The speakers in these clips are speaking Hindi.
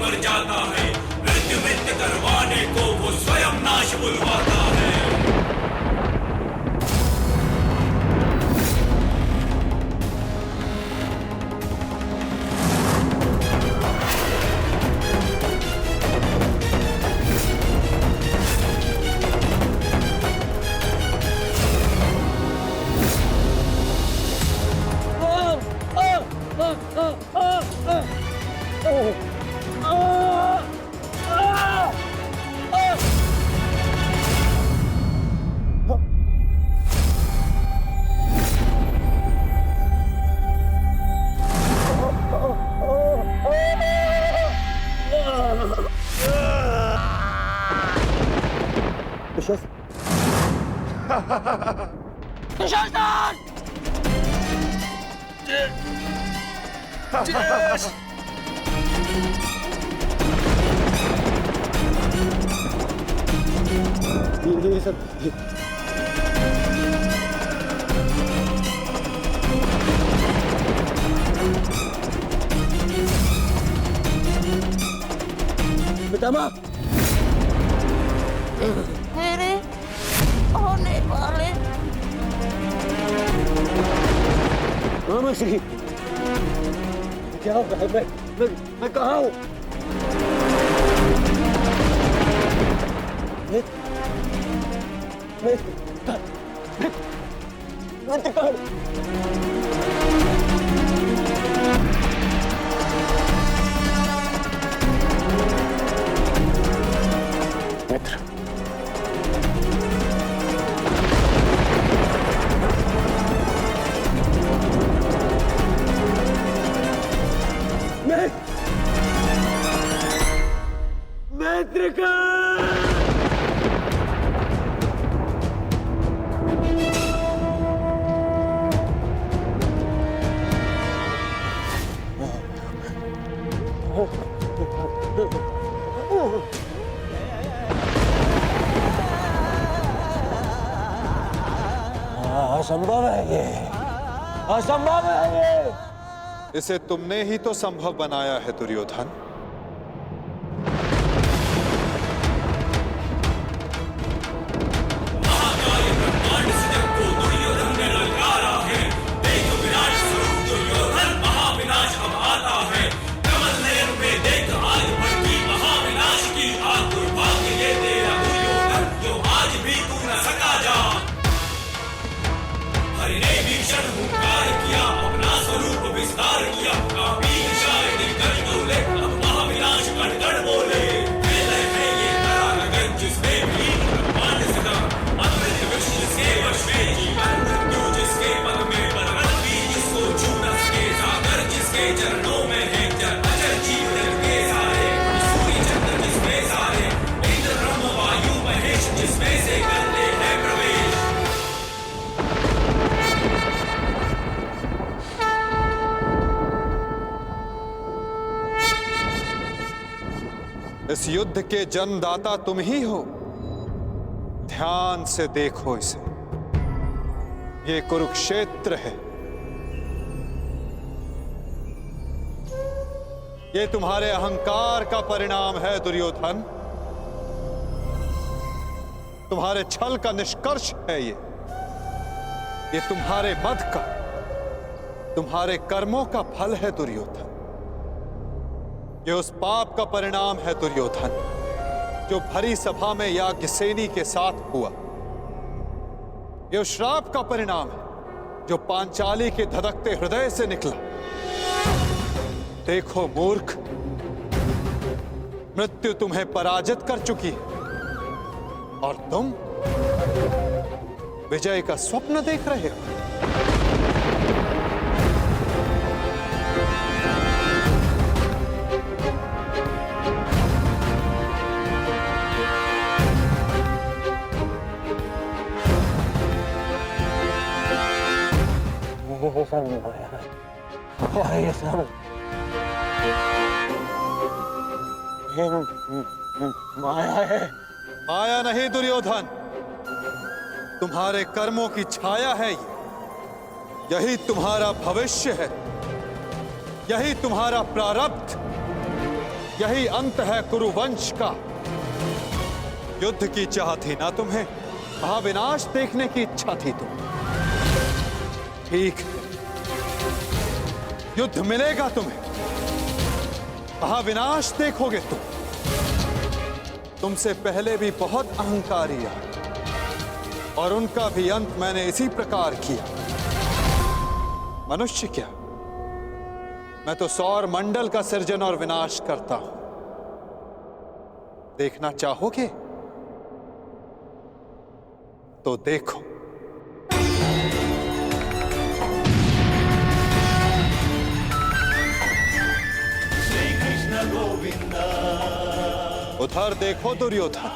मर जाता है। मृत्यु मित्य करवाने को वो स्वयं नाश बुलवाता है। दुशासन! ये सब पितामह मेरे होने वाले मामा श्री क्या होगा है? मैं कहाँ हूँ? मित्र मित्र असंभव है ये, असंभव है ये। इसे तुमने ही तो संभव बनाया है दुर्योधन। इस युद्ध के जन्मदाता तुम ही हो। ध्यान से देखो इसे, ये कुरुक्षेत्र है। ये तुम्हारे अहंकार का परिणाम है दुर्योधन। तुम्हारे छल का निष्कर्ष है ये तुम्हारे मद का, तुम्हारे कर्मों का फल है दुर्योधन। ये उस पाप का परिणाम है दुर्योधन जो भरी सभा में याज्ञसेनी के साथ हुआ। ये उस श्राप का परिणाम है जो पांचाली के धधकते हृदय से निकला। देखो मूर्ख, मृत्यु तुम्हें पराजित कर चुकी है और तुम विजय का स्वप्न देख रहे हो। ये सब माया है। माया नहीं दुर्योधन, तुम्हारे कर्मों की छाया है ये। यही तुम्हारा भविष्य है, यही तुम्हारा प्रारब्ध, यही अंत है कुरुवंश का। युद्ध की चाह थी ना तुम्हें, महाविनाश देखने की इच्छा थी तुम्हें। ठीक है, युद्ध मिलेगा तुम्हें, महाविनाश देखोगे तुम। तुमसे पहले भी बहुत अहंकारी आए और उनका भी अंत मैंने इसी प्रकार किया। मनुष्य क्या, मैं तो सौर मंडल का सृजन और विनाश करता हूं। देखना चाहोगे तो देखो। श्री कृष्ण गोविंद। उधर देखो दुर्योधन।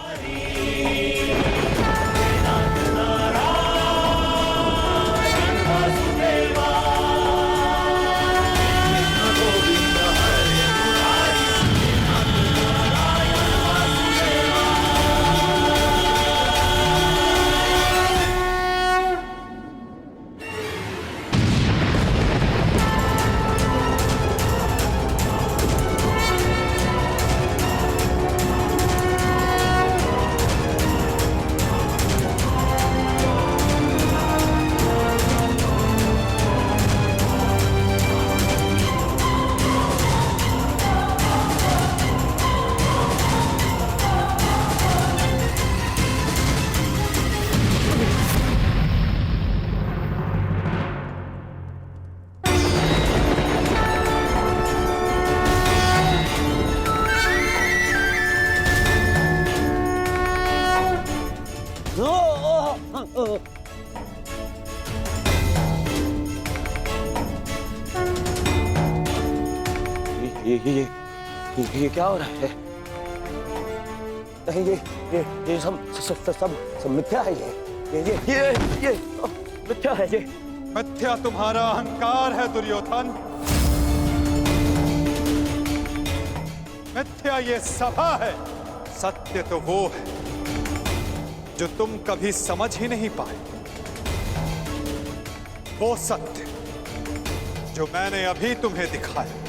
ये क्या हो रहा है? नहीं, ये सब मिथ्या है। ये मिथ्या है। ये मिथ्या तुम्हारा अहंकार है दुर्योधन। मिथ्या ये सभा है। सत्य तो वो है जो तुम कभी समझ ही नहीं पाए। वो सत्य जो मैंने अभी तुम्हें दिखाया।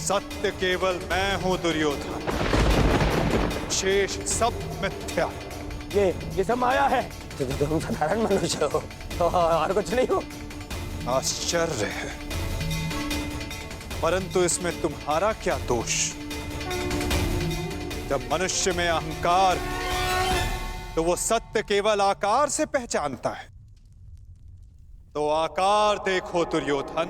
सत्य केवल मैं हूं दुर्योधन, शेष सब मिथ्या। ये सब माया है। तुम साधारण मनुष्य हो और कुछ नहीं हो। आश्चर्य है, परंतु इसमें तुम्हारा क्या दोष? जब मनुष्य में अहंकार तो वो सत्य केवल आकार से पहचानता है। तो आकार देखो दुर्योधन।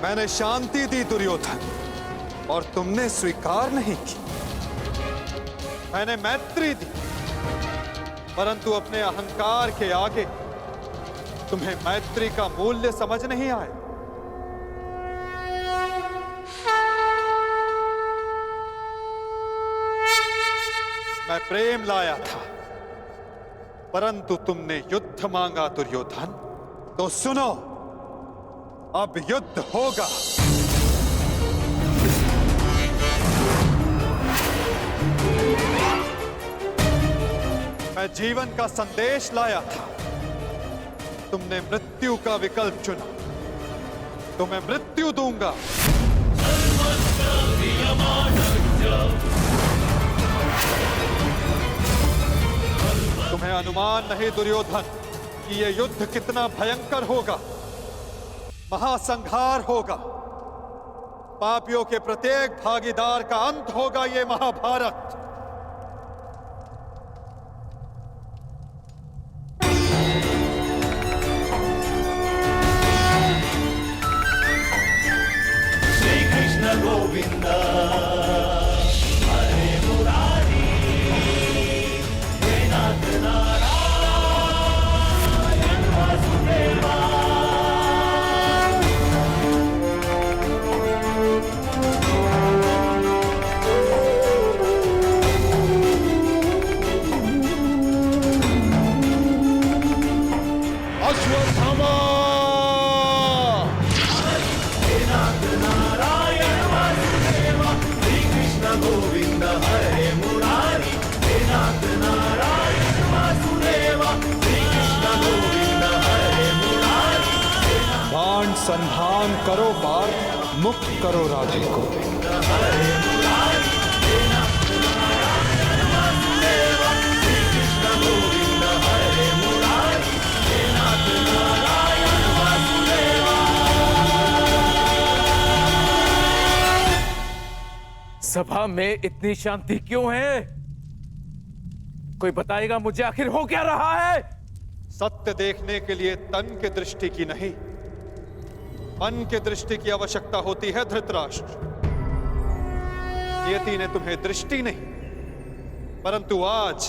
मैंने शांति दी दुर्योधन और तुमने स्वीकार नहीं की। मैंने मैत्री दी परंतु अपने अहंकार के आगे तुम्हें मैत्री का मूल्य समझ नहीं आया। मैं प्रेम लाया था परंतु तुमने युद्ध मांगा दुर्योधन। तो सुनो, अब युद्ध होगा। मैं जीवन का संदेश लाया था, तुमने मृत्यु का विकल्प चुना। तो मैं मृत्यु दूंगा। तुम्हें अनुमान नहीं दुर्योधन कि यह युद्ध कितना भयंकर होगा। महासंहार होगा। पापियों के प्रत्येक भागीदार का अंत होगा ये महाभारत। श्री कृष्ण गोविंद हरे मुरारी हे नाथ नारायण वासुदेवा। अश्वत्थामा गोविंद हरे मुरारी हे नाथ नारायण वासुदेवा। श्री कृष्ण गोविंद हरे मुरारी बाण संधान करो पार, मुक्त करो राधे को। हरे मुरारी हे नाथ नारायण वासुदेवा। श्री कृष्ण गोविंद हरे मुरारी हे नाथ नारायण वासुदेवा। सभा में इतनी शांति क्यों है? कोई बताएगा मुझे आखिर हो क्या रहा है? सत्य देखने के लिए तन के दृष्टि की नहीं, मन के दृष्टि की आवश्यकता होती है धृतराष्ट्र। नियति ने तुम्हें दृष्टि नहीं, परंतु आज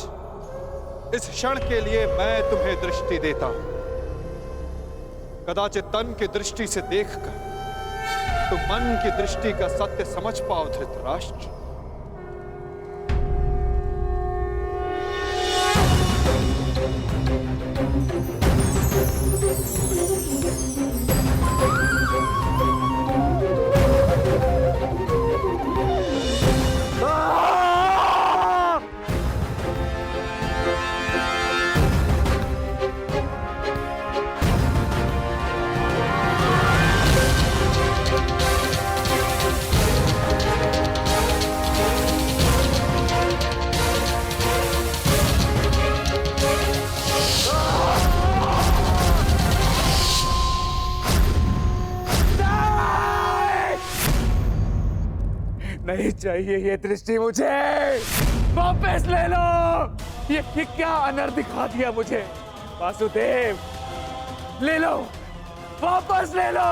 इस क्षण के लिए मैं तुम्हें दृष्टि देता हूं। कदाचित तन की दृष्टि से देखकर तो मन की दृष्टि का सत्य समझ पाओ धृतराष्ट्र। नहीं चाहिए ये दृष्टि मुझे, वापस ले लो। ये क्या अनर्थ दिखा दिया मुझे? वासुदेव, ले लो, वापस ले लो।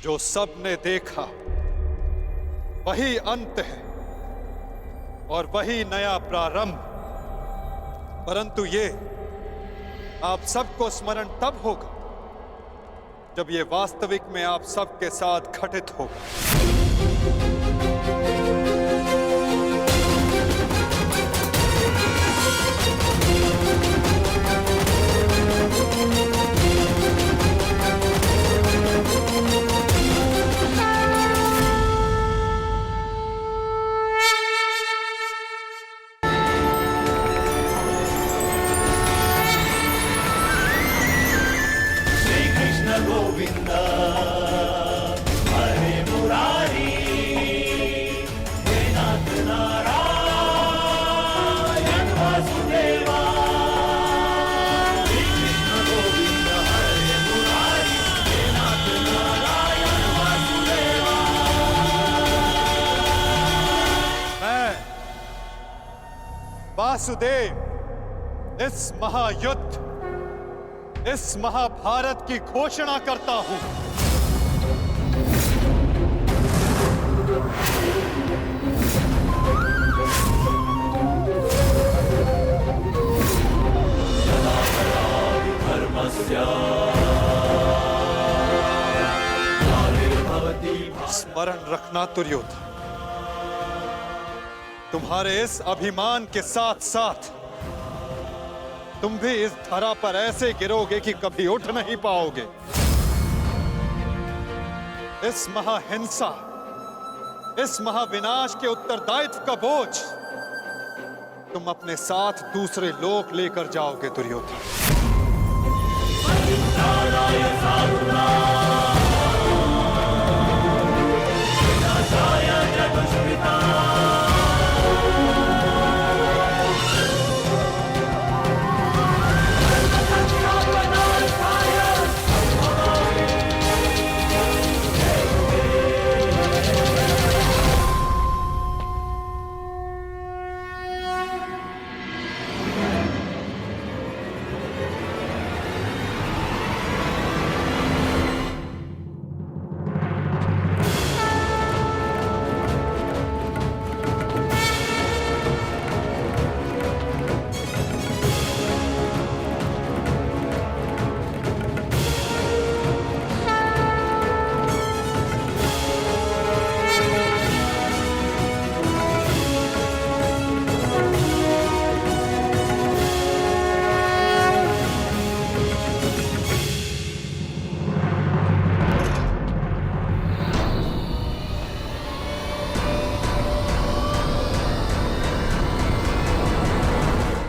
जो सबने देखा वही अंत है और वही नया प्रारंभ। परंतु ये आप सबको स्मरण तब होगा जब ये वास्तविक में आप सबके साथ घटित होगा। गोविंद हरे मुरारी हे नाथ नारायण वासुदेवा। श्री कृष्ण गोविंद हरे मुरारी हे नाथ नारायण वासुदेवा। मैं वासुदेव इस महायुद्ध, इस महाभारत की घोषणा करता हूं। स्मरण रखना दुर्योधन, तुम्हारे इस अभिमान के साथ साथ तुम भी इस धरा पर ऐसे गिरोगे कि कभी उठ नहीं पाओगे। इस महाहिंसा, इस महाविनाश के उत्तरदायित्व का बोझ तुम अपने साथ दूसरे लोक लेकर जाओगे दुर्योधन। विनाशाय च दुष्कृताम्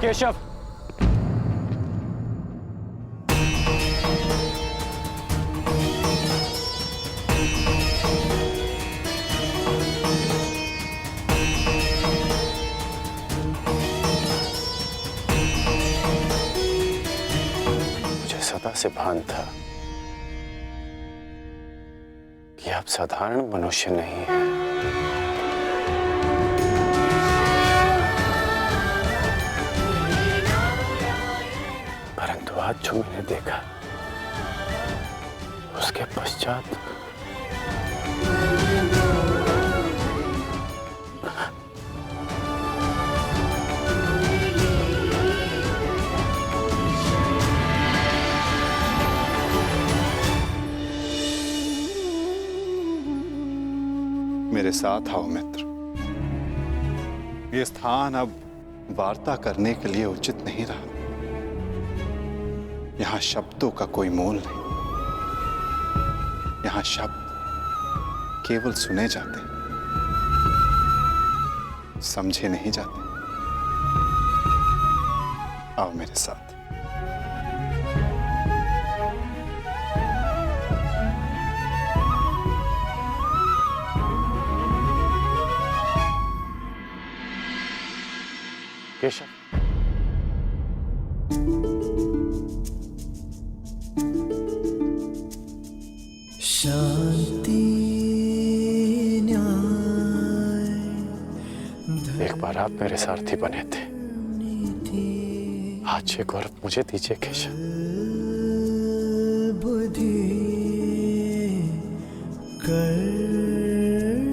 केशव, मुझे सदा से भान था कि आप साधारण मनुष्य नहीं हैं। परंतु आज जो मैंने देखा उसके पश्चात मेरे साथ आओ मित्र। ये स्थान अब वार्ता करने के लिए उचित नहीं रहा। यहां शब्दों का कोई मोल नहीं। यहां शब्द केवल सुने जाते, समझे नहीं जाते। आओ मेरे साथ। केशव, शांति न्याय एक बार आप मेरे सारथी बने थे, आज ये गौरव मुझे दीजिए केशव। बुद्धि कर्म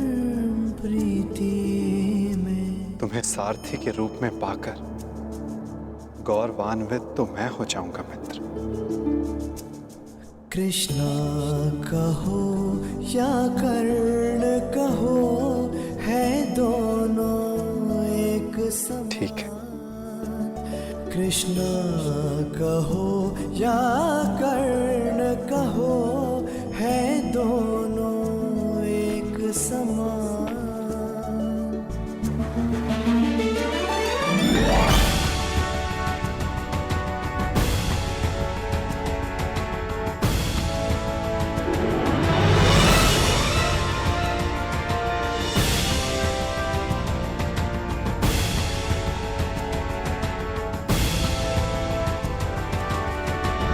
प्रीति में। तुम्हें सारथी के रूप में पाकर गौरवान्वित तो मैं हो जाऊंगा मित्र। कृष्णा कहो या कर्ण कहो, है दोनों एक समान। ठीक है। कृष्णा कहो या कर्ण कहो, है दोनों एक समान।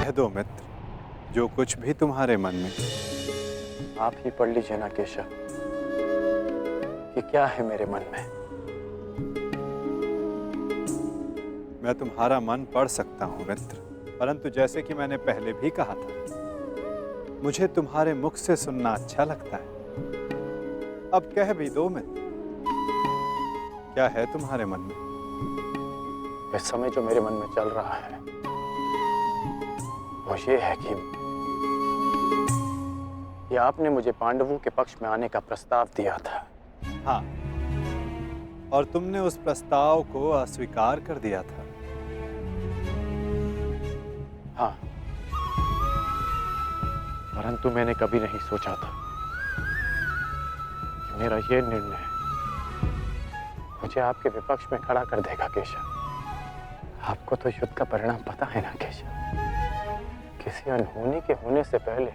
कह दो मित्र, जो कुछ भी तुम्हारे मन में। आप ही पढ़ लीजिए ना केशव कि क्या है मेरे मन में। मैं तुम्हारा मन पढ़ सकता हूं मित्र, परंतु जैसे कि मैंने पहले भी कहा था, मुझे तुम्हारे मुख से सुनना अच्छा लगता है। अब कह भी दो मित्र, क्या है तुम्हारे मन में? इस समय जो मेरे मन में चल रहा है वो ये है कि आपने मुझे पांडवों के पक्ष में आने का प्रस्ताव दिया था। हाँ, और तुमने उस प्रस्ताव को अस्वीकार कर दिया था। हाँ, परंतु मैंने कभी नहीं सोचा था कि मेरा ये निर्णय मुझे आपके विपक्ष में खड़ा कर देगा केशव। आपको तो युद्ध का परिणाम पता है ना केशव। किसी अनहोनी के होने से पहले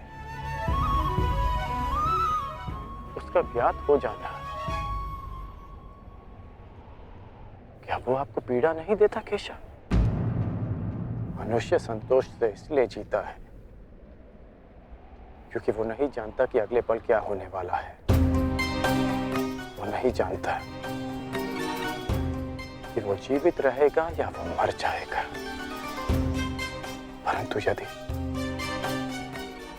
उसका ज्ञात हो जाना, क्या वो आपको पीड़ा नहीं देता केशव? मनुष्य संतोष से इसलिए जीता है क्योंकि वो नहीं जानता कि अगले पल क्या होने वाला है। वो नहीं जानता कि वो जीवित रहेगा या वो मर जाएगा। परंतु यदि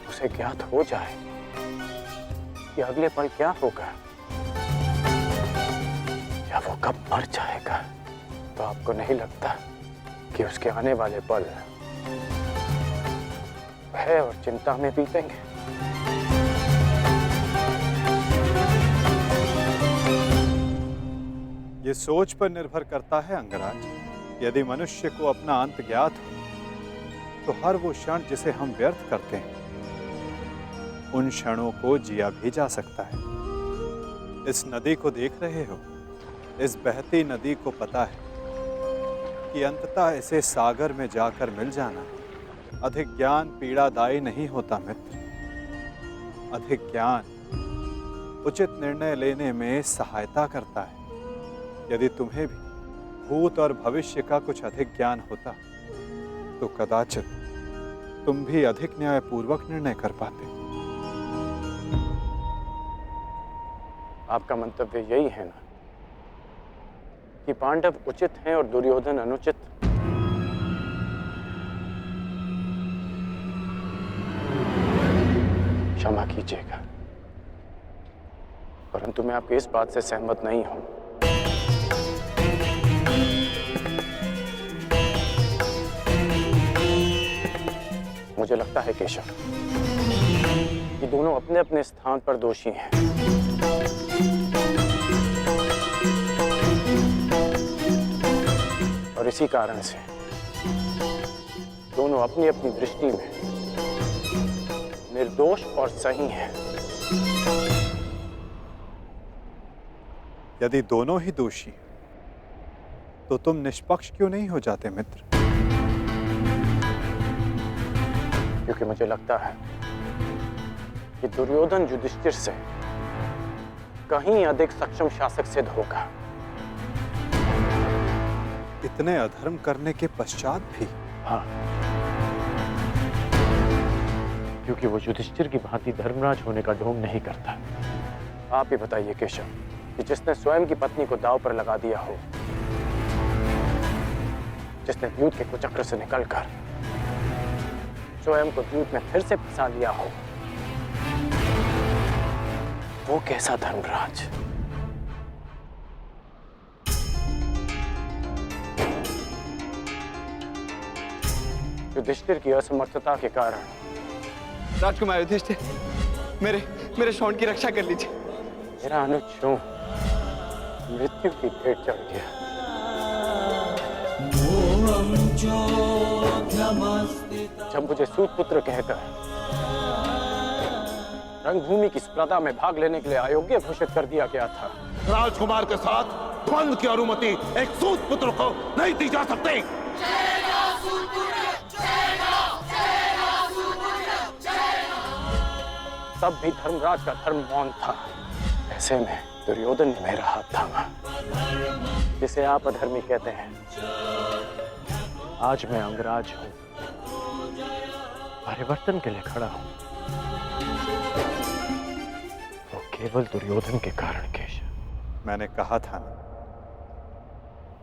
उसे ज्ञात हो जाए कि अगले पल क्या होगा या वो कब मर जाएगा, तो आपको नहीं लगता कि उसके आने वाले पल भय और चिंता में बीतेंगे? ये सोच पर निर्भर करता है अंगराज। यदि मनुष्य को अपना अंत ज्ञात हो तो हर वो क्षण जिसे हम व्यर्थ करते हैं, उन क्षणों को जिया भी जा सकता है। इस नदी को देख रहे हो? इस बहती नदी को पता है कि अंततः इसे सागर में जाकर मिल जाना अधिक ज्ञान पीड़ादायी नहीं होता मित्र। अधिक ज्ञान उचित निर्णय लेने में सहायता करता है। यदि तुम्हें भी भूत और भविष्य का कुछ अधिक ज्ञान होता तो कदाचित तुम भी अधिक न्यायपूर्वक निर्णय कर पाते। आपका मंतव्य यही है ना कि पांडव उचित हैं और दुर्योधन अनुचित? क्षमा कीजिएगा, परंतु मैं आपकी इस बात से सहमत नहीं हूं। मुझे लगता है केशव कि दोनों अपने अपने स्थान पर दोषी हैं। और इसी कारण से दोनों अपनी अपनी दृष्टि में निर्दोष और सही हैं। यदि दोनों ही दोषी हैं, तो तुम निष्पक्ष क्यों नहीं हो जाते मित्र? क्योंकि मुझे लगता है कि दुर्योधन युधिष्ठिर से कहीं अधिक सक्षम शासक सिद्ध होगा। इतने अधर्म करने के पश्चात भी? हाँ, क्योंकि वो युधिष्ठिर की भांति धर्मराज होने का ढोंग नहीं करता। आप ही बताइए केशव कि जिसने स्वयं की पत्नी को दांव पर लगा दिया हो, जिसने द्यूत के कुचक्र से निकलकर स्वयं को द्यूत में फिर से फंसा लिया हो, वो कैसा धर्मराज? युधिष्ठिर की असमर्थता के कारण राजकुमार युधिष्ठिर, मेरे शौंड की रक्षा कर लीजिए। मेरा अनुज मृत्यु की भेंट चढ़ गया। जब मुझे सूत पुत्र कहकर रंगभूमि की स्पर्धा में भाग लेने के लिए अयोग्य घोषित कर दिया गया था, राजकुमार के साथ द्वंद्व की अनुमति एक सूत पुत्र को नहीं दी जा सकती। तब भी धर्मराज का धर्म मौन था। ऐसे में दुर्योधन ने मेरा हाथ थामा, जिसे आप अधर्मी कहते हैं। आज मैं अंगराज हूं, परिवर्तन के लिए खड़ा हूं। वो केवल दुर्योधन के कारण केशव। मैंने कहा था ना,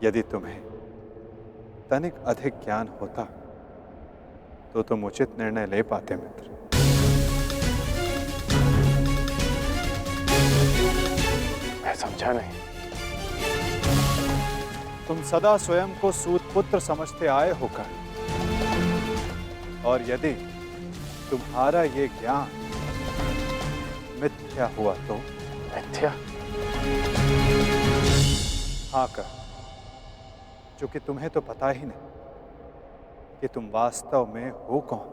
यदि तुम्हें तनिक अधिक ज्ञान होता तो तुम उचित निर्णय ले पाते मित्र। मैं समझा नहीं। तुम सदा स्वयं को सूत पुत्र समझते आए होकर, और यदि तुम्हारा ये ज्ञान मिथ्या हुआ तो? मिथ्या? हाँ कर, क्योंकि तुम्हें तो पता ही नहीं कि तुम वास्तव में हो कौन।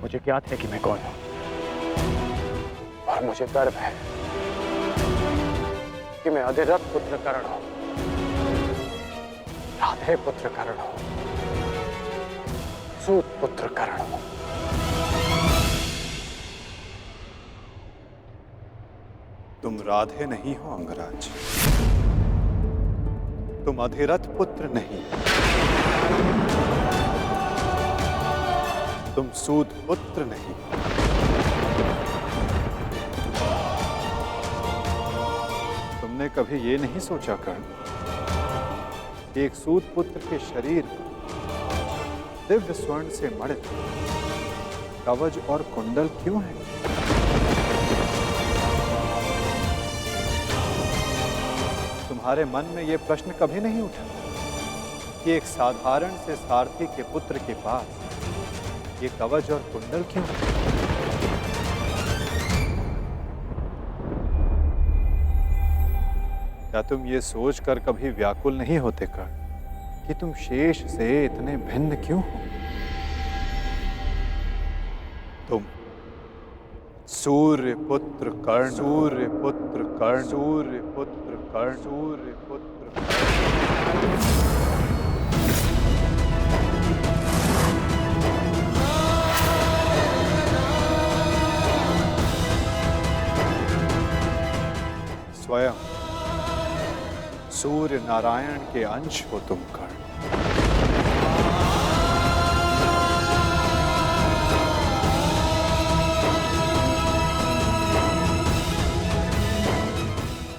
मुझे ज्ञात है कि मैं कौन हूं, और मुझे गर्व है कि मैं अधिरथ पुत्र कर्ण हूं, राधे पुत्र कर्ण हूं, सूत पुत्र कर्ण हूं। तुम राधे नहीं हो अंगराज, तुम अधिरथ पुत्र नहीं, तुम सूत पुत्र नहीं। तुमने कभी ये नहीं सोचा कर्ण कि एक सूत पुत्र के शरीर पर दिव्य स्वर्ण से मड़ित कवच और कुंडल क्यों है? तुम्हारे मन में यह प्रश्न कभी नहीं उठा कि एक साधारण से सारथी के पुत्र के पास ये कवच और कुंडल क्यों? क्या तुम ये सोचकर कभी व्याकुल नहीं होते कर्ण कि तुम शेष से इतने भिन्न क्यों हो? तुम सूर्य पुत्र कर्ण, सूर्य पुत्र कर्ण, सूर्य पुत्र कर्ण, सूर्य पुत्र कर्ण। स्वयं सूर्य नारायण के अंश हो तुम कर्ण।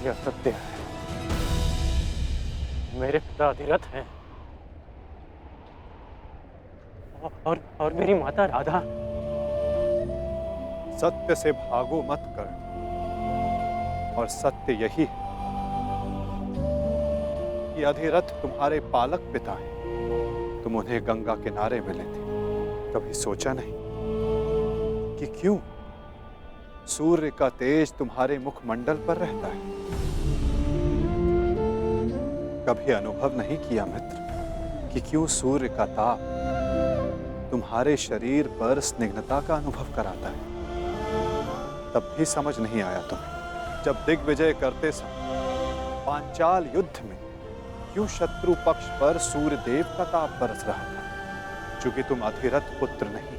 यह सत्य है, मेरे पिता अधिरथ हैं और मेरी माता राधा। सत्य से भागो मत कर्ण, और सत्य यही है कि अधिरथ तुम्हारे पालक पिता हैं। तुम उन्हें गंगा किनारे मिले थे, कभी सोचा नहीं कि क्यों सूर्य का तेज तुम्हारे मुखमंडल पर रहता है? कभी अनुभव नहीं किया मित्र कि क्यों सूर्य का ताप तुम्हारे शरीर पर स्निग्धता का अनुभव कराता है? तब भी समझ नहीं आया तुम्हें जब दिग्विजय करते समय पांचाल युद्ध में क्यों शत्रु पक्ष पर सूर्य देव का ताप बरस रहा था? चूंकि तुम अधिरथ पुत्र नहीं,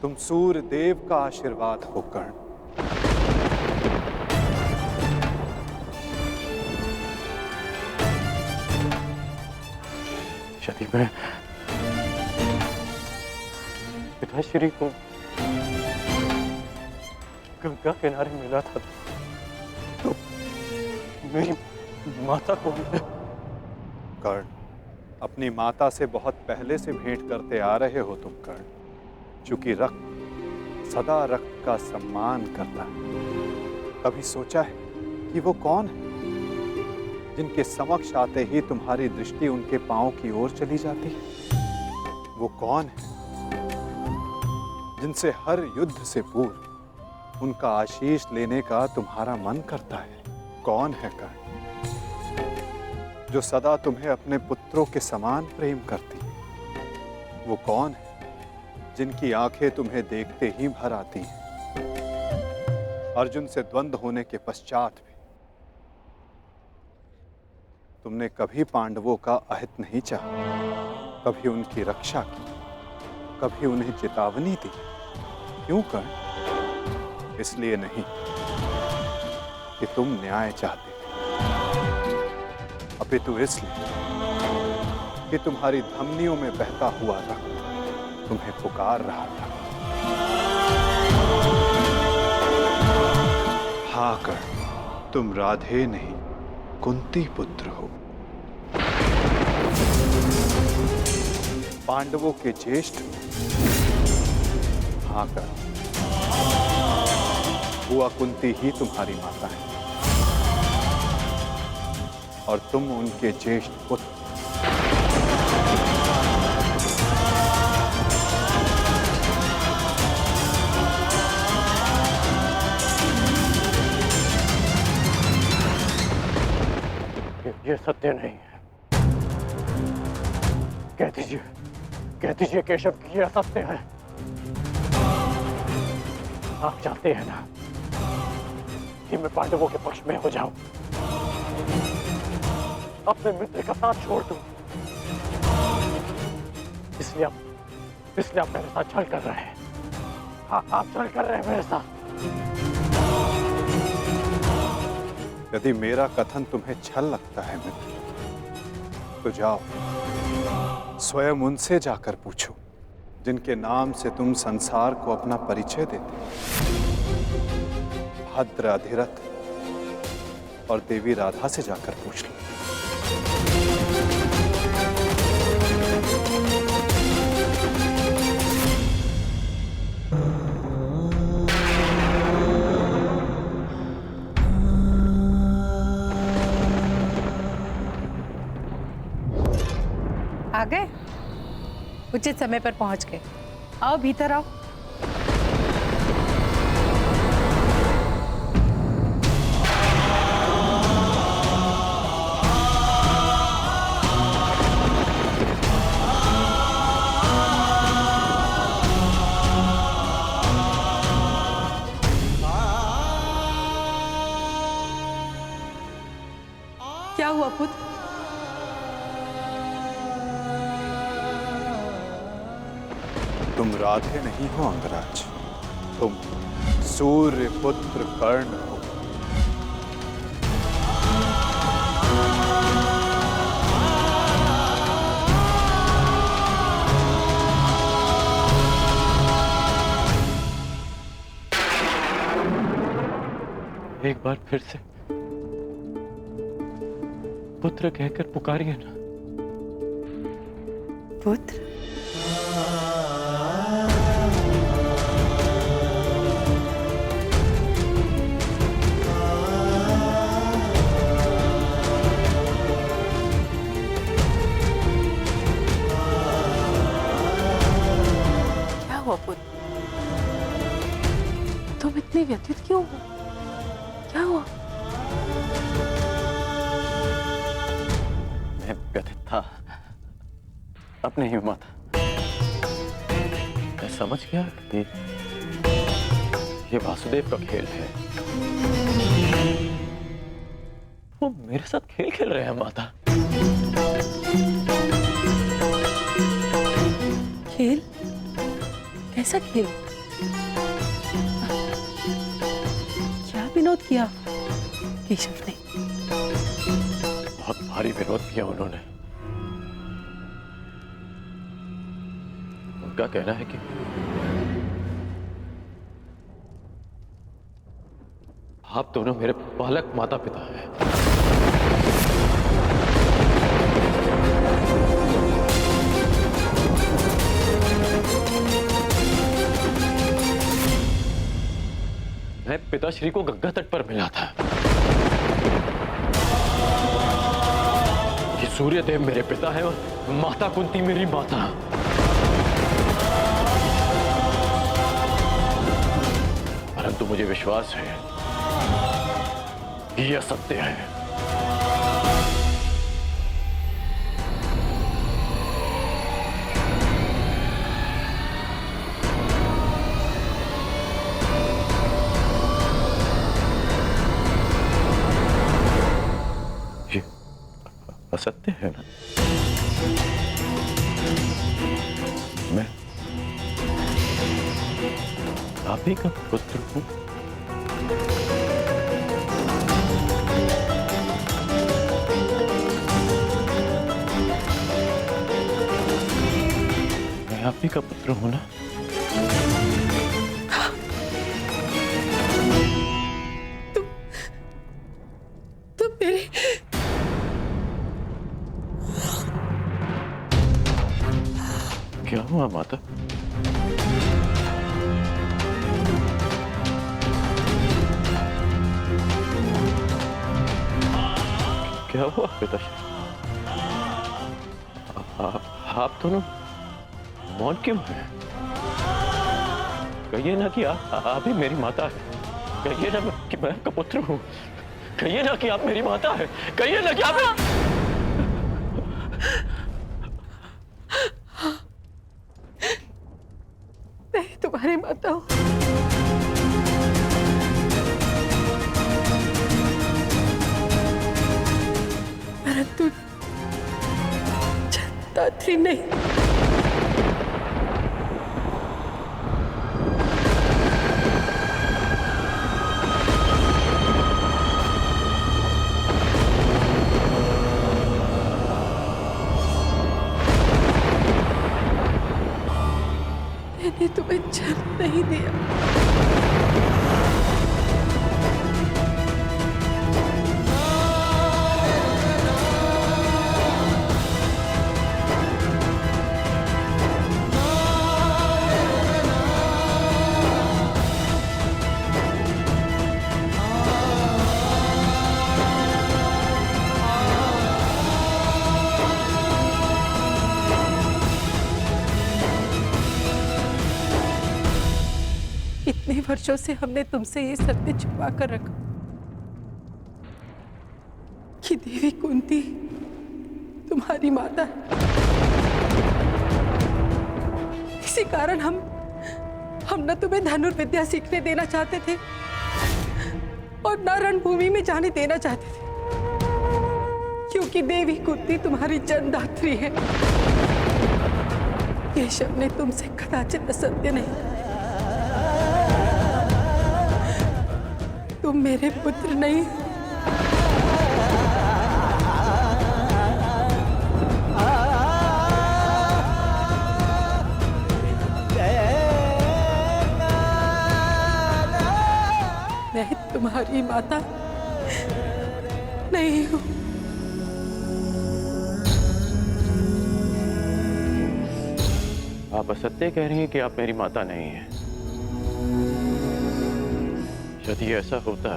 तुम सूर्य देव का आशीर्वाद हो कर्ण। यदि मैं पिताश्री को गंगा किनारे मिला था तो मेरी माता को कर्ण, अपनी माता से बहुत पहले से भेंट करते आ रहे हो तुम कर्ण। चूंकि रक्त सदा रक्त का सम्मान करता है। कभी सोचा है कि वो कौन है जिनके समक्ष आते ही तुम्हारी दृष्टि उनके पांव की ओर चली जाती है? वो कौन है जिनसे हर युद्ध से पूर्व उनका आशीष लेने का तुम्हारा मन करता है? कौन है कर्ण जो सदा तुम्हें अपने पुत्रों के समान प्रेम करती है? वो कौन है जिनकी आंखें तुम्हें देखते ही भर आती हैं? अर्जुन से द्वंद्व होने के पश्चात भी तुमने कभी पांडवों का अहित नहीं चाहा, कभी उनकी रक्षा की, कभी उन्हें चेतावनी दी। क्यों कर्ण? इसलिए नहीं कि तुम न्याय चाहते थे, अपितु इसलिए कि तुम्हारी धमनियों में बहता हुआ रक्त तुम्हें पुकार रहा था। हाँ कर्ण, तुम राधे नहीं कुंती पुत्र हो, पांडवों के ज्येष्ठ। हाँ कर्ण, बुआ कुंती ही तुम्हारी माता है और तुम उनके ज्येष्ठ पुत्र। ये सत्य नहीं है। कह दीजिए केशव कि यह सत्य है। आप चाहते हैं ना कि मैं पांडवों के पक्ष में हो जाऊं, अपने मित्र का साथ छोड़ दूं, इसलिए आप मेरे साथ छल कर रहे हैं। हाँ, आप छल कर रहे हैं मेरे साथ। यदि मेरा कथन तुम्हें छल लगता है मित्र, तो जाओ स्वयं उनसे जाकर पूछो जिनके नाम से तुम संसार को अपना परिचय देते। भद्र, अधिरथ और देवी राधा से जाकर पूछ लो। आ गए? उचित समय पर पहुंच गए। आओ भीतर आओ। क्या हुआ पुत्र? तुम राधे नहीं हो अंगराज, तुम सूर्य पुत्र कर्ण हो। एक बार फिर से पुत्र कहकर पुकारिए ना। पुत्र? क्या हुआ पुत्र? तुम इतने व्यथित क्यों हो? क्या हुआ? मैं व्यथित था अपने ही माता। मैं समझ गया कि ये वासुदेव का खेल है। वो मेरे साथ खेल खेल रहे हैं माता। खेल? कैसा खेल? क्या विनोद किया केशव ने? बहुत भारी विरोध किया उन्होंने। उनका कहना है कि आप दोनों मेरे पालक माता पिता हैं। मैं पिताश्री को गंगा तट पर मिला था। ये सूर्यदेव मेरे पिता है और माता कुंती मेरी माता। परंतु मुझे विश्वास है कि यह सत्य है। ये असत्य है ना? मैं आप ही का पुत्र हूं। मैं आप ही का पुत्र हूं ना? तुम मेरे क्या हुआ माता? क्या हुआ पिताश्री? आप दोनों मौन क्यों हैं? कहिए ना कि आप ही मेरी माता है। कहिए ना कि मैं आपका पुत्र हूं। कहिए ना कि आप मेरी माता है। कहिए ना कि आप मैं तुम्हारी माता हूं। परंतु दात्री नहीं। मैंने तुम्हें जन्म नहीं दिया। इतने वर्षों से हमने तुमसे ये सत्य छुपा कर रखा कि देवी कुंती तुम्हारी माता है। इसी कारण हम न तुम्हें धनुर्विद्या सीखने देना चाहते थे और न रणभूमि में जाने देना चाहते थे। क्योंकि देवी कुंती तुम्हारी जन्मदात्री है। केशव ने तुमसे कदाचित असत्य नहीं कहा। तुम मेरे पुत्र नहीं। मैं तुम्हारी माता नहीं हूं। आप असत्य कह रही हैं कि आप मेरी माता नहीं हैं। यदि ऐसा होता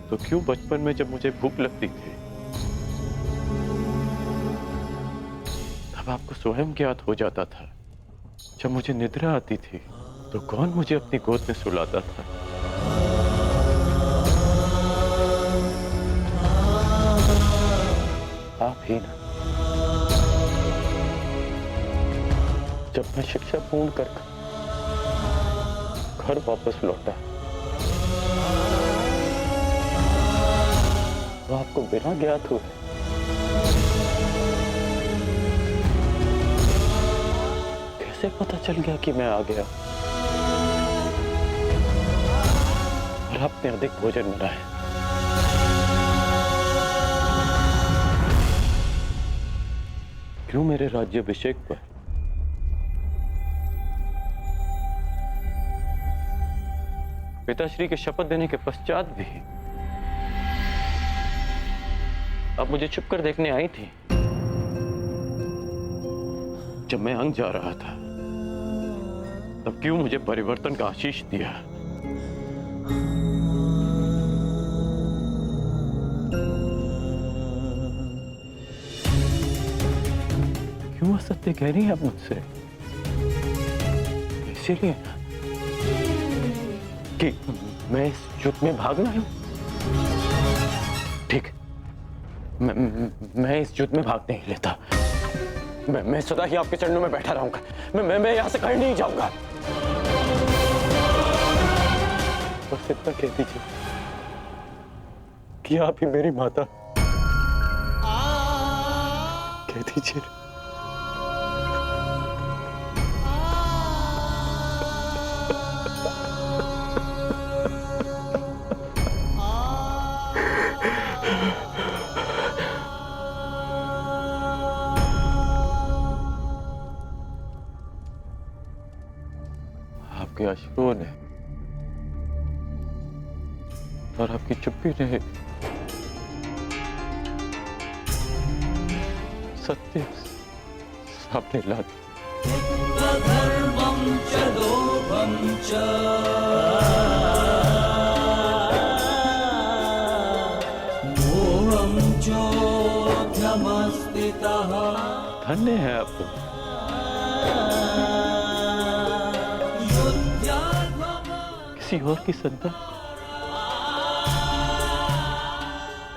तो क्यों बचपन में जब मुझे भूख लगती थी तब आपको स्वयं ज्ञात हो जाता था। जब मुझे निद्रा आती थी तो कौन मुझे अपनी गोद में सुलाता था? आप ही ना। जब मैं शिक्षा पूर्ण कर घर वापस लौटा तो आपको बिना ज्ञात हुए कैसे पता चल गया कि मैं आ गया और आपने अधिक भोजन बनाया? क्यों मेरे राज्याभिषेक पर पिताश्री के शपथ देने के पश्चात भी आप मुझे छुप कर देखने आई थी जब मैं अंग जा रहा था? तब क्यों मुझे परिवर्तन का आशीष दिया? क्यों असत्य कह रही हैं आप मुझसे? इसीलिए कि मैं इस युद्ध में भागना हूं। ठीक, मैं इस युद्ध में भाग नहीं लेता। मैं सदा ही आपके चरणों में बैठा रहूंगा। मैं यहां से कहीं नहीं जाऊंगा। बस इतना कह दीजिए कि आप ही मेरी माता। कह दीजिए। आपके अश्रुओं ने और आपकी चुप्पी ने सत्य सामने ला दिया। धर्मं च लोभं च मोहं चोद्यमस्थितः। धन्य है आप। किसी और की संतान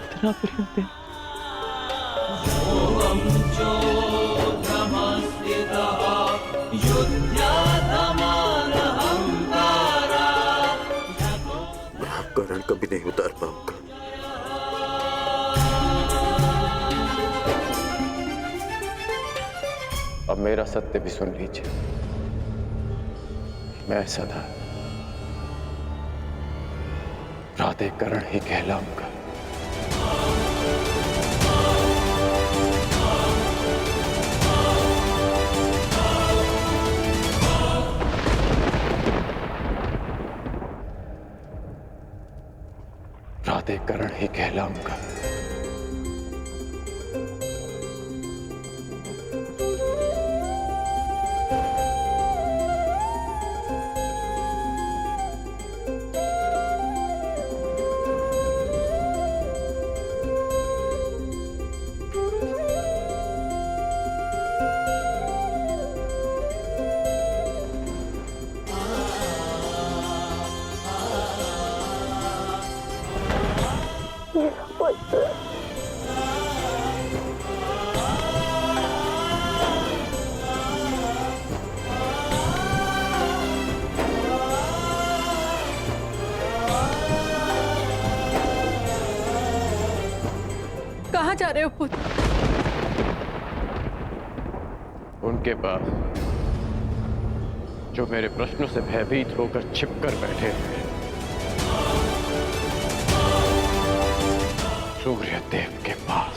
इतना प्रेम दे। मैं आपका रण कभी नहीं उतार पाऊंगा। अब मेरा सत्य भी सुन लीजिए। मैं सदा प्राधिकरण ही कहलाऊंगा। प्राधिकरण ही कहलाऊंगा। कहाँ जा रहे हो पुत्र? उनके पास जो मेरे प्रश्नों से भयभीत होकर छिपकर बैठे हैं। सूर्य देव के पास।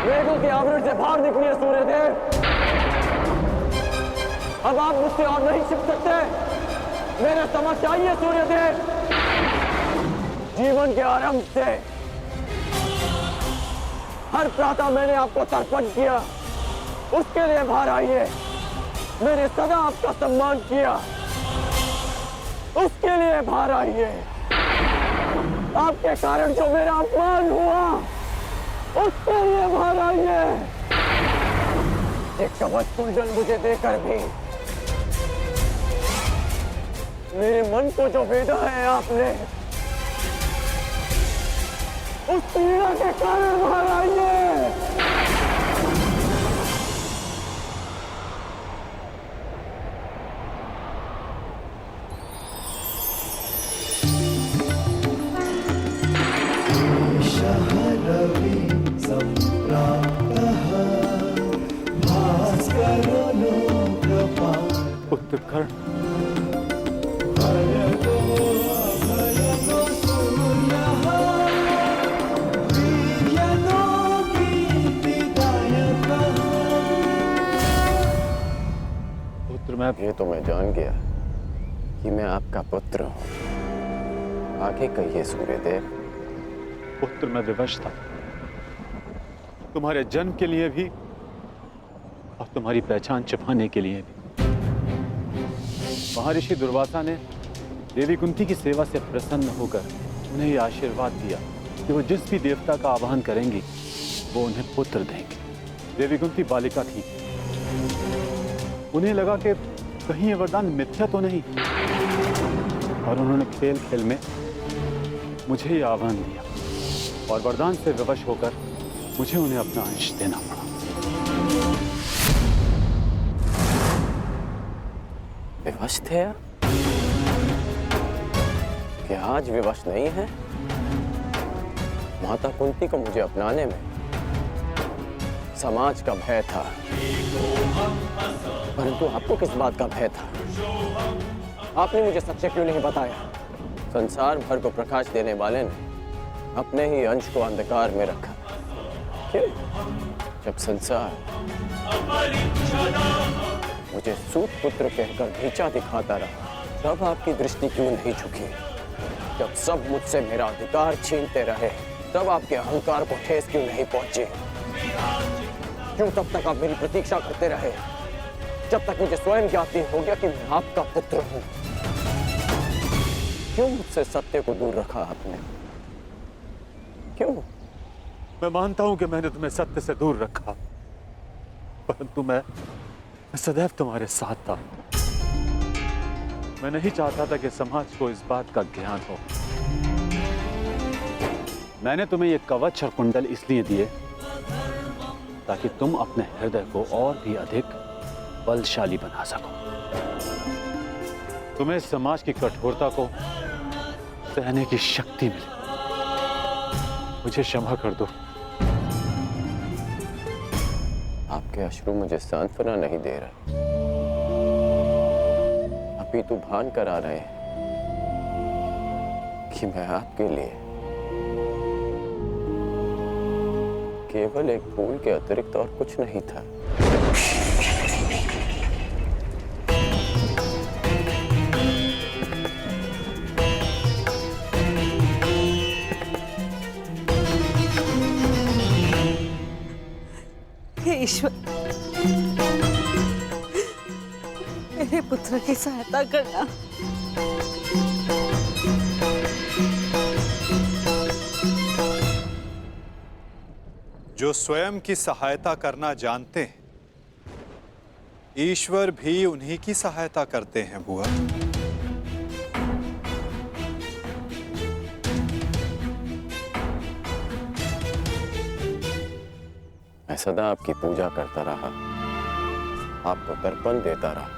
मेघों के आवरण से बाहर निकलिए सूर्यदेव। अब आप मुझसे और नहीं छिप सकते। मेरे समक्ष आइए सूर्यदेव। जीवन के आरंभ से हर प्रातः मैंने आपको तर्पण किया, उसके लिए बाहर आइए। मैंने सदा आपका सम्मान किया, उसके लिए बाहर आइए। आपके कारण जो मेरा अपमान हुआ, उसके लिए बाहर आइए। एक कवच कुंडल मुझे देकर भी मेरे मन को जो भेदा है आपने, उस पीड़ा के कारण बाहर आइए। शहरवि संप्राप्तः भास्करो लोकपाल। पुत्र कर्ण, भयगो अभयगो सूर्यः वीर्यनो कीर्तिदायकः। पुत्र मैं ये तो मैं जान गया कि मैं आपका पुत्र हूं। आगे कहिए सूर्यदेव। पुत्र मैं विवश था, तुम्हारे जन्म के लिए भी और तुम्हारी पहचान छिपाने के लिए भी। महर्षि दुर्वासा ने देवी कुंती की सेवा से प्रसन्न होकर उन्हें यह आशीर्वाद दिया कि वो जिस भी देवता का आवाहन करेंगी वो उन्हें पुत्र देंगे। देवी कुंती बालिका थी, उन्हें लगा कि कहीं ये वरदान मिथ्या तो नहीं, और उन्होंने खेल खेल में मुझे ये आह्वान दिया और वरदान से विवश होकर मुझे उन्हें अपना अंश देना पड़ा। विवश थे आप? क्या आज विवश नहीं है? माता कुंती को मुझे अपनाने में समाज का भय था, परंतु आपको किस बात का भय था? आपने मुझे सत्य क्यों नहीं बताया? संसार भर को प्रकाश देने वाले ने अपने ही अंश को अंधकार में रखा। क्यों? जब संसार मुझे सूत पुत्र कहकर नीचा दिखाता रहा, तब आपकी दृष्टि क्यों नहीं झुकी? जब सब मुझसे मेरा अधिकार छीनते रहे, तब आपके अहंकार को ठेस क्यों नहीं पहुंची? क्यों तब तक आप मेरी प्रतीक्षा करते रहे, जब तक मुझे स्वयं ज्ञात नहीं हो गया कि मैं आपका पुत्र हूं? क्यों मुझसे सत्य को दूर रखा आपने? क्यों? मैं मानता हूं कि मैंने तुम्हें सत्य से दूर रखा, परंतु मैं सदैव तुम्हारे साथ था। मैं नहीं चाहता था कि समाज को इस बात का ज्ञान हो। मैंने तुम्हें ये कवच और कुंडल इसलिए दिए ताकि तुम अपने हृदय को और भी अधिक बलशाली बना सको। तुम्हें समाज की कठोरता को सहने की शक्ति मिले। मुझे क्षमा कर दो। आपके अश्रु मुझे सांत्वना नहीं दे रहे, अपितु भान करा रहे हैं कि मैं आपके लिए केवल एक फूल के अतिरिक्त और कुछ नहीं था। हे ईश्वर, मेरे पुत्र की सहायता करना। जो स्वयं की सहायता करना जानते हैं, ईश्वर भी उन्हीं की सहायता करते हैं बुआ। मैं सदा आपकी पूजा करता रहा, आपको तर्पण देता रहा,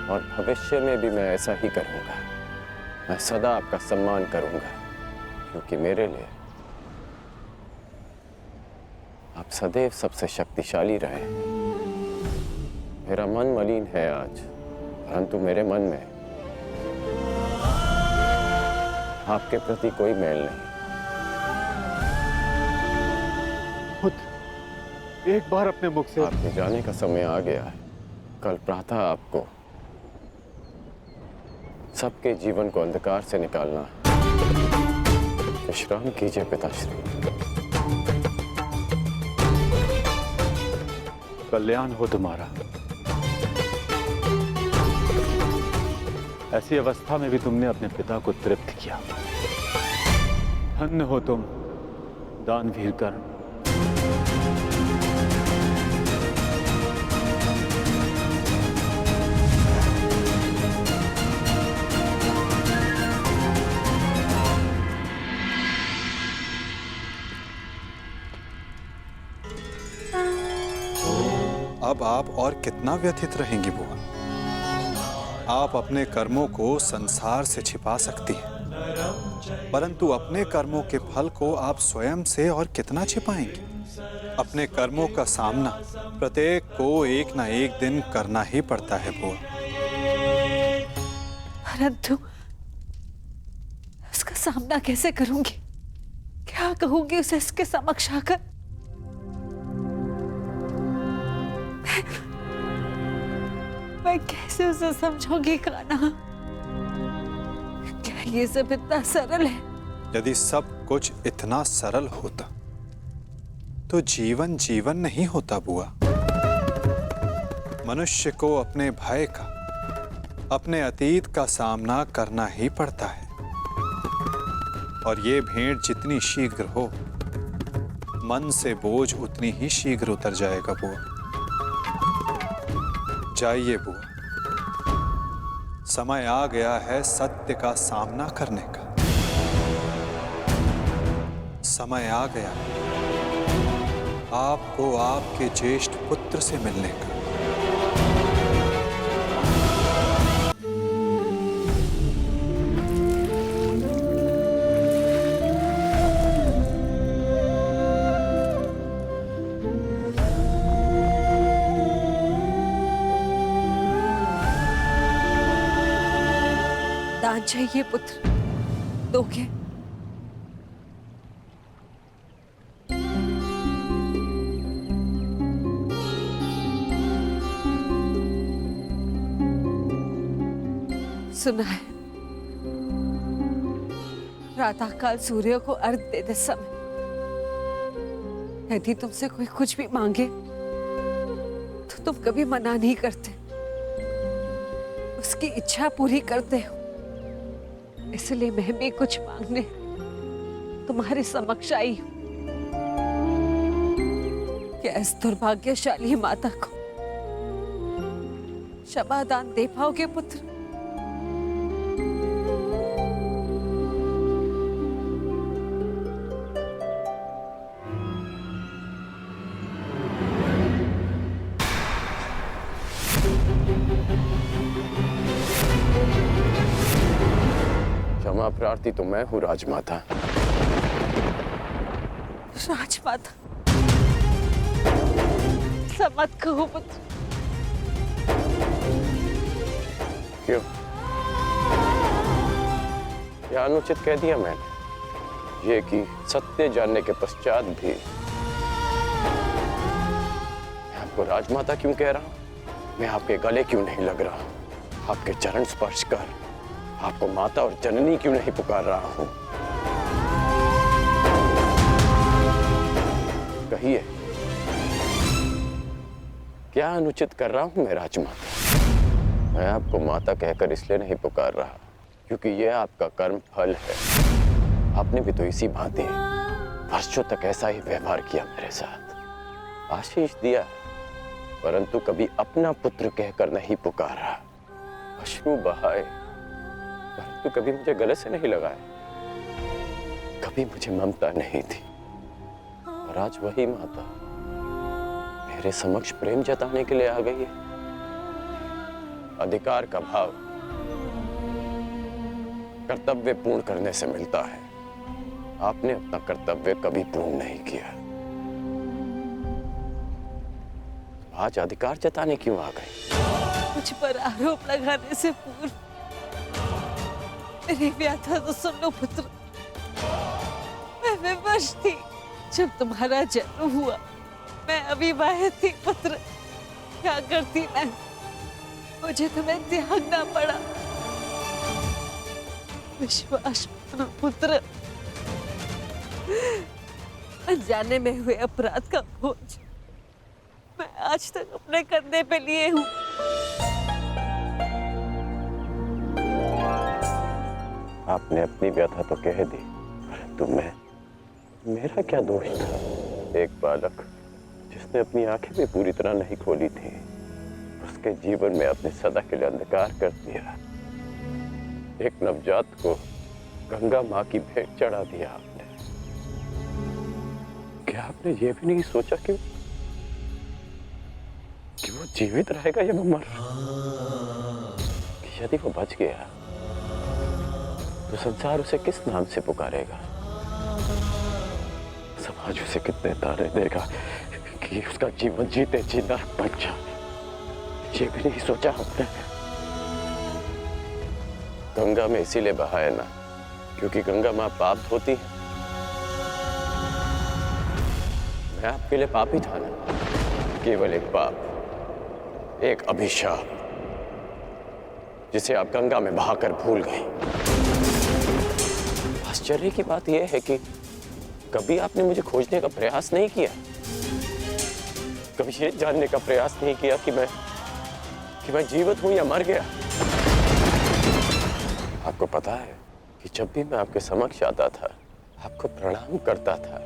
और भविष्य में भी मैं ऐसा ही करूंगा। मैं सदा आपका सम्मान करूंगा, क्योंकि मेरे लिए आप सदैव सबसे शक्तिशाली रहे। मेरा मन मलिन है आज, परंतु मेरे मन में आपके प्रति कोई मैल नहीं। एक बार अपने मुख से आपके जाने का समय आ गया है। कल प्रातः आपको सबके जीवन को अंधकार से निकालना है। विश्राम कीजिए पिताश्री। कल्याण हो तुम्हारा। ऐसी अवस्था में भी तुमने अपने पिता को तृप्त किया। धन्य हो तुम दानवीर कर्ण। अब आप और कितना व्यथित रहेंगी बुआ? आप अपने कर्मों को संसार से छिपा सकती हैं, परंतु अपने कर्मों के फल को आप स्वयं से और कितना छिपाएंगी? अपने कर्मों का सामना प्रत्येक को एक ना एक दिन करना ही पड़ता है बुआ। परंतु उसका सामना कैसे करूंगी? क्या कहूंगी उसे इसके समक्ष आकर? मैं कैसे उसे समझाऊंगी कान्हा? क्या ये सब इतना सरल है? यदि सब कुछ इतना सरल होता तो जीवन जीवन नहीं होता बुआ। मनुष्य को अपने भय का, अपने अतीत का सामना करना ही पड़ता है, और ये भेंट जितनी शीघ्र हो, मन से बोझ उतनी ही शीघ्र उतर जाएगा बुआ। जाइए बुआ, समय आ गया है सत्य का सामना करने का। समय आ गया आपको आपके ज्येष्ठ पुत्र से मिलने का। दान चाहिए पुत्र, दोगे? सुना है, प्रातःकाल सूर्य को अर्घ देते समय यदि तुमसे कोई कुछ भी मांगे तो तुम कभी मना नहीं करते, उसकी इच्छा पूरी करते हो। इसलिए मैं भी कुछ मांगने तुम्हारे समक्ष आई हूं कि इस दुर्भाग्यशाली माता को क्षमा दान दे पाओगे पुत्र? क्षमा प्रार्थी तो मैं हूँ राजमाता। राजमाता? ऐसा मत कहो पुत्र। क्यों? यह अनुचित कह दिया मैंने? ये कि सत्य जानने के पश्चात भी मैं आपको राजमाता क्यों कह रहा हूं? मैं आपके गले क्यों नहीं लग रहा हूं? आपके चरण स्पर्श कर आपको माता और जननी क्यों नहीं पुकार रहा हूं? कहिए, क्या अनुचित कर रहा हूं मैं राजमाता? मैं आपको माता कहकर इसलिए नहीं पुकार रहा क्योंकि यह आपका कर्म फल है। आपने भी तो इसी भांति वर्षों तक ऐसा ही व्यवहार किया मेरे साथ, आशीष दिया, परंतु कभी अपना पुत्र कहकर नहीं पुकारा। अश्रु बहाए परंतु कभी मुझे गले से नहीं लगाया। कभी मुझे ममता नहीं थी, और आज वही माता मेरे समक्ष प्रेम जताने के लिए आ गई है। अधिकार का भाव कर्तव्य पूर्ण करने से मिलता है। आपने अपना कर्तव्य कभी पूर्ण नहीं किया। आज अधिकार जताने क्यों आ गए? मुझ पर आरोप लगाने से पूर्व मेरी व्याथा तो सुन लो पुत्र। मैं विवश थी जब तुम्हारा जन्म हुआ। मैं अविवाहित थी पुत्र। क्या करती मैं? मुझे तुम्हें त्यागना पड़ा। विश्वास करो पुत्र, अनजाने में हुए अपराध का बोझ मैं आज तक अपने कंधे पे लिए हूँ। आपने अपनी व्यथा तो कह दी, परंतु मेरा क्या दोष था? एक बालक जिसने अपनी आंखें भी पूरी तरह नहीं खोली थी, उसके जीवन में आपने सदा के लिए अंधकार कर दिया। एक नवजात को गंगा माँ की भेंट चढ़ा दिया आपने। क्या आपने ये भी नहीं सोचा कि वो जीवित रहेगा या वो मर? कि यदि वो बच गया तो संसार उसे किस नाम से पुकारेगा? समाज उसे कितने ताने देगा कि उसका जीवन जीते जी नरक बन जाए? ये भी नहीं सोचा आपने। गंगा में इसीलिए बहाया ना क्योंकि गंगा माँ पाप धोती है। मैं आपके लिए पापी था ना, केवल एक पाप, एक अभिशाप जिसे आप गंगा में बहाकर भूल गए। आश्चर्य की बात यह है कि कभी आपने मुझे खोजने का प्रयास नहीं किया। कभी ये जानने का प्रयास नहीं किया कि मैं जीवित हूं या मर गया। आपको पता है कि जब भी मैं आपके समक्ष आता था, आपको प्रणाम करता था,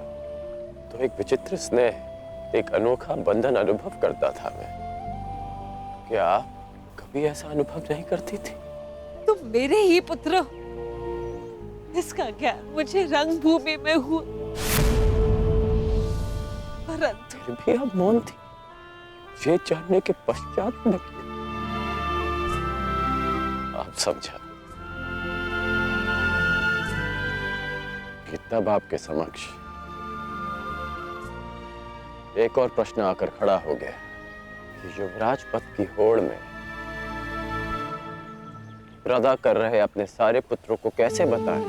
तो एक विचित्र स्नेह, एक अनोखा बंधन अनुभव करता था मैं। क्या आप कभी ऐसा अनुभव नहीं करती थी? तुम मेरे ही पुत्र हो। इसका ज्ञान मुझे रंगभूमि में हुआ, परंतु फिर भी आप मौन थी। ये जानने के पश्चात में आप समझा कि तब आपके समक्ष एक और प्रश्न आकर खड़ा हो गया कि युवराज पद की होड़ में प्रदा कर रहे अपने सारे पुत्रों को कैसे बताएं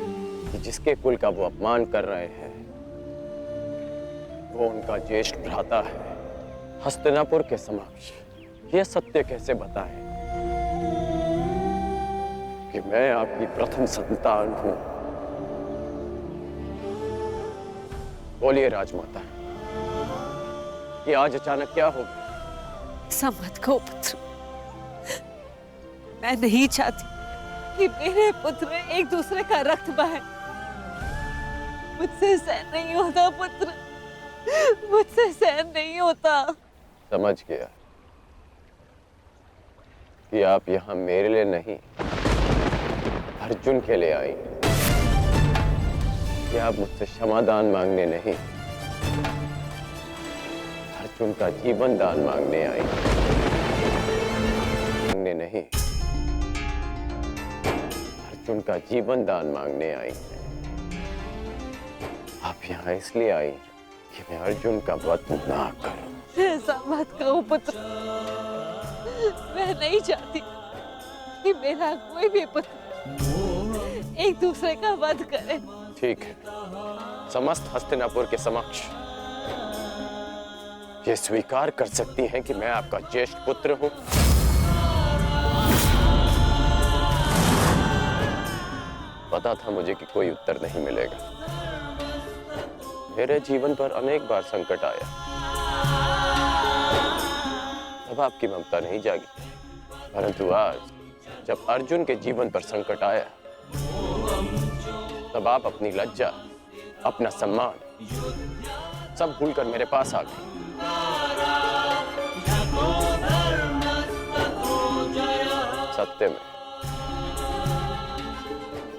कि जिसके कुल का वो अपमान कर रहे हैं वो उनका ज्येष्ठ भ्राता है। हस्तिनापुर के समक्ष यह सत्य कैसे बताएं कि मैं आपकी प्रथम संतान हूं? बोलिए राजमाता, ये आज अचानक क्या हो गया? ऐसा मत कहो पुत्र। मैं नहीं चाहती कि मेरे पुत्र एक दूसरे का रक्त बहाए। मुझसे सहन नहीं होता पुत्र, मुझसे सहन नहीं होता। समझ गया कि आप यहाँ मेरे लिए नहीं, अर्जुन के लिए आई। कि आप मुझसे क्षमादान मांगने नहीं, अर्जुन का जीवन दान मांगने आई। मांगने नहीं, अर्जुन का जीवन दान मांगने आई। आप यहाँ इसलिए आई कि मैं अर्जुन का वध ना करूं। ऐसा मत कहो पुत्र। मैं नहीं चाहती कि मेरा कोई भी पुत्र एक दूसरे का वध करे। ठीक है, समस्त हस्तिनापुर के समक्ष ये स्वीकार कर सकती हैं कि मैं आपका ज्येष्ठ पुत्र हूं। पता था मुझे कि कोई उत्तर नहीं मिलेगा। मेरे जीवन पर अनेक बार संकट आया, तब आपकी ममता नहीं जागी। परंतु आज जब अर्जुन के जीवन पर संकट आया, तब आप अपनी लज्जा, अपना सम्मान सब भूलकर मेरे पास आ गए। सत्य में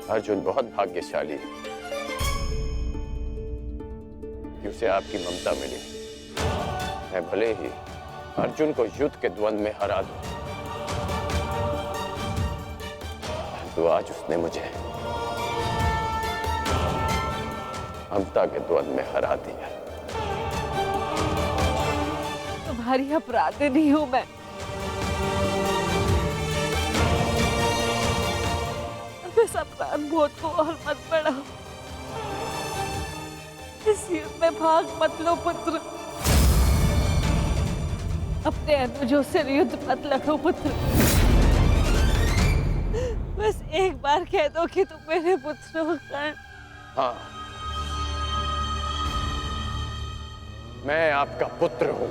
अर्जुन बहुत भाग्यशाली है कि उसे आपकी ममता मिली। मैं भले ही अर्जुन को युद्ध के द्वंद्व में हरा दूं, किंतु आज उसने मुझे ममता के द्वंद में हरा दिया। तुम्हारी अपराधी हूं मैं। इस अपराध बोध को और मत बढ़ाओ, इस युद्ध में भाग मत लो पुत्र। अपने अनुजों से युद्ध मत लड़ो पुत्र। बस एक बार कह दो कि तुम मेरे पुत्र हो कर्ण। हाँ, मैं आपका पुत्र हूं।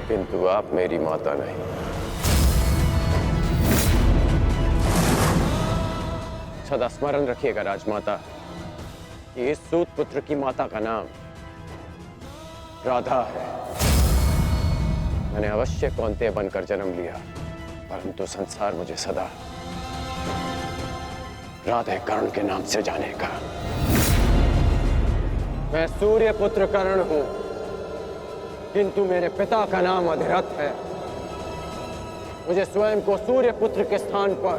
किंतु आप मेरी माता नहीं। सदा स्मरण रखिएगा राजमाता कि इस सूत पुत्र की माता का नाम राधा है। मैंने अवश्य कौंतेय बनकर जन्म लिया, परंतु संसार मुझे सदा राधे कर्ण के नाम से जानेगा। मैं सूर्य पुत्र कर्ण हूं, किंतु मेरे पिता का नाम अधिरथ है। मुझे स्वयं को सूर्य पुत्र के स्थान पर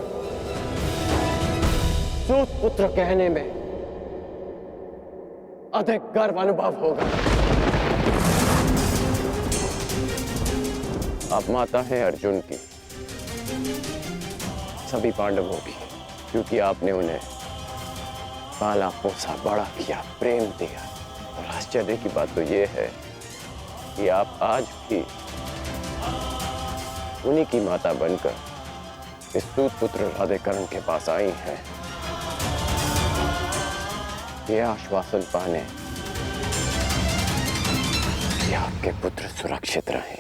सूत पुत्र कहने में अधिक गर्व अनुभव होगा। आप माता हैं अर्जुन की, सभी पांडवों की, क्योंकि आपने उन्हें पाला पोसा बड़ा किया, प्रेम दिया। और आश्चर्य की बात तो यह है कि आप आज भी उन्हीं की माता बनकर इस सूत पुत्र राधे कर्ण के पास आई हैं, यह आश्वासन पाने कि आपके पुत्र सुरक्षित रहे।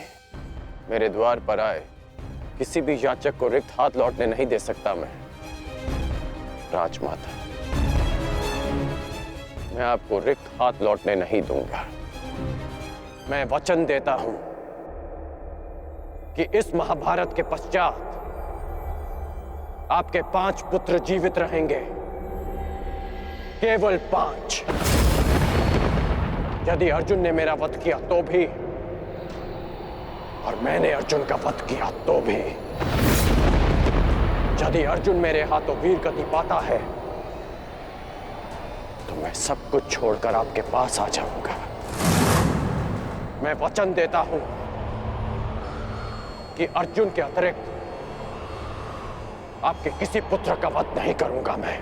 मेरे द्वार पर आए किसी भी याचक को रिक्त हाथ लौटने नहीं दे सकता मैं। राजमाता, मैं आपको रिक्त हाथ लौटने नहीं दूंगा। मैं वचन देता हूं कि इस महाभारत के पश्चात आपके 5 पुत्र जीवित रहेंगे, केवल 5। यदि अर्जुन ने मेरा वध किया तो भी, और मैंने अर्जुन का वध किया तो भी। यदि अर्जुन मेरे हाथों वीर गति पाता है तो मैं सब कुछ छोड़कर आपके पास आ जाऊंगा। मैं वचन देता हूं कि अर्जुन के अतिरिक्त आपके किसी पुत्र का वध नहीं करूंगा मैं।